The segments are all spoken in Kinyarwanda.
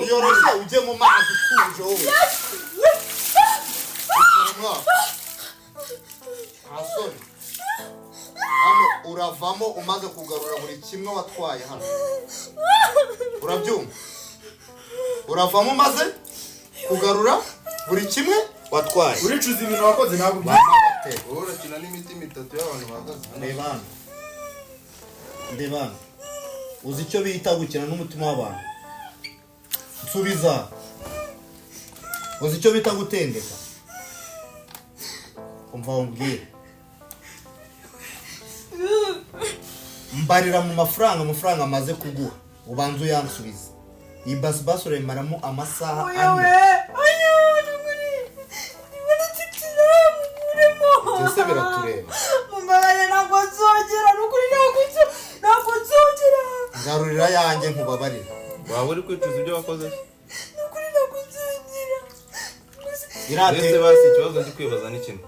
yoroshye ujye mu mazi utuje wowe. Asoni. Hano uravamo umaze kugarura buri kimwe watwaye hano. Urabyumva? Uravamo umaze kugarura buri kimwe watwaye. Uricuza ibintu wakoze ntabwo byite. Urakina n'imitima itatu y'abantu bahagaze. Ndebana. Uzi icyo bita gukina n'umutima w'abantu? Nsubiza. Uzi icyo bita gutendeka? Umva umbwire. Mbarira mu mafaranga amaze kuguha. Ubanza uyansubiza. Iyi basi uremaramo amasaha ane. Byose biratureba. Mumbaye ntabwo nzongera n'ukuri ntabwo nzongera. Ngarurira yanjye nkubabarira. Waba uri kwicuza ibyo wakoze? N'ukuri ntabwo nzongera. Irate basi ikibazo ndi kwibaza ni kimwe.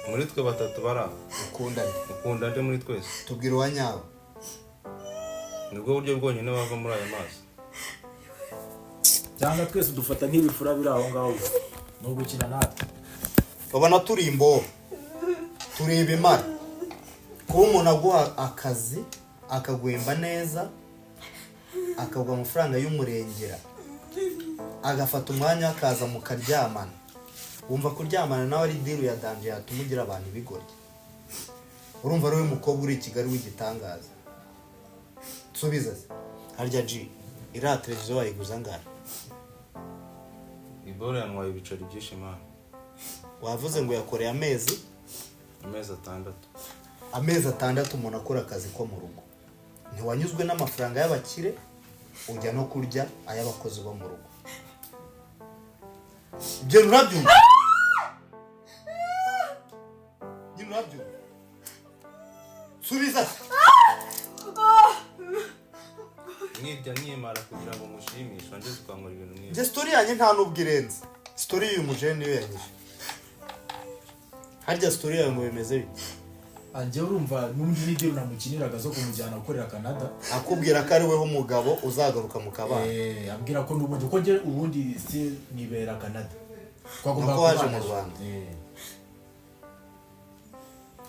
Muri twe batatu bara ukunda nde muri twese? Tubwira uwanyawe. Nibwo buryo bwonyine bava muri aya mazi. Cyangwa twese dufata nk'ibifura biri aho ngaho no gukina natwe. Babona turi imbo. Tureba imara. Kuba umuntu aguha akazi akagwemba neza akagwa amafaranga y'umurengera agafata umwanya akaza mu karyamana. Wumva kuryamana nawe ari deal ya danje yatumugira abantu bigorye. Urumva ari we mukobwa uri Kigali w'igitangaza. Subiza se. Harya G ira televiziyo wayiguza ngara. Ibora yanwaye ibiceri byinshi mana. Wavuze ngo yakoreye amezi 6. Amezi 6 umuntu akora akazi ko mu rugo. Ntiwanyuzwe n'amafaranga y'abakire ujya no kurya ay'abakozi bo mu rugo. Ibyo nurabyumva? Subiza. Nirya nyimara kugira ngo mushimishe nje tukangora ibintu niyo. Je story yanjye nta nubwo irenze. Story y'uyu mujene yo yanyije. Harya story yawe ngo bimeze bite? Anje urumva n'undi video namukiniraga zo kumujyana gukorera Canada. Akubwira ko ari weho umugabo uzagaruka mu kabana. Ambwira ko n'ubundi uko nje ubundi si nibera Canada. Twagomba kubaje mu Rwanda.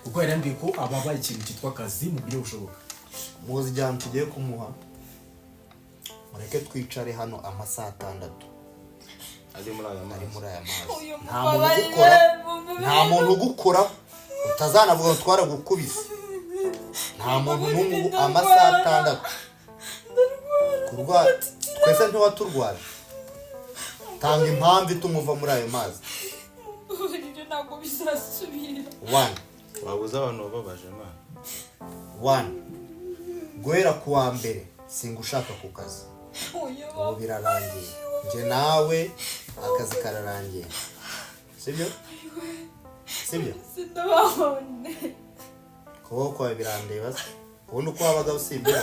Uko yarambwiye ko ababaye ikintu cyitwa kazi mu buryo bushoboka. Muzi ijambo tugiye kumuha. Mureke twicare hano amasaha 6. Ari muri aya mazi. Nta muntu ugukora utazanavuga twara gukubisa. Nta muntu n'umwe amasaha 6. Kurwa twese ntiwaturwara. Tanga impamvu itumuva muri ayo mazi. Burije ntabwo bizasubira. 1. Wabuza abantu babaje mana. 1. Guhera kuwa mbere singushaka ku kazi. Ubu birarangiye. Nje nawe akazi kararangiye. Sibyo? Sindababone. Kuba kwa birandeba. Ubundi uko wabaga usibye.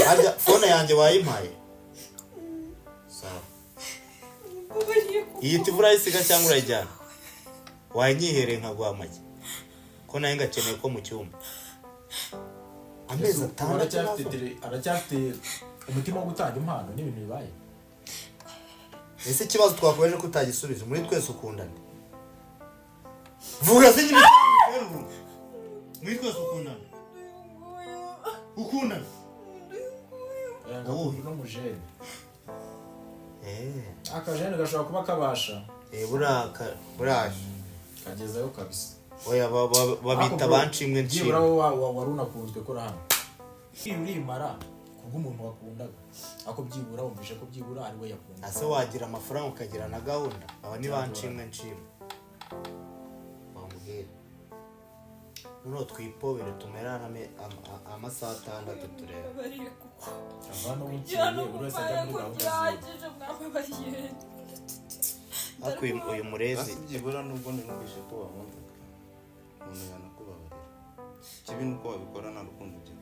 Harya phone yanjye wayimpaye. Sawa. Iyi tivura isiga cyangwa urayijyana? Wanyihere nkaguha amagi. Ko naye ngakeneye ko mu cyumba. Amezi 6 aracyafite umutima wo gutanga impano n'ibintu bibaye. Ese ikibazo twakomeje kutagisubije muri twese ukundana. Vuga se nyine. Muri twese ukundana. Ukundana. Ubu no mujene. Akajene gashobora kuba kabasha. Buraje. Kagezayo kabisa. Oya babita banshimwe nshimwe. Waruna kunzwe ko hano. Urimara kubw'umuntu wakundaga. Ako byibura wumvishe ko byibura ari we yakunda. Ase wagira amafaranga ukagira na gahunda. Aba ni banshimwe nshimwe. Bambwira. Nuno twipobere tumerana amasaha 6 tureba. Abana b'ikiriye buri wese ajya muri gahunda ziwe. Ako uyu murezi byibura nubwo numvishe ko wabonye. Umuntu yanakubabarira. Kibi nuko wabikora nta rukundo byo.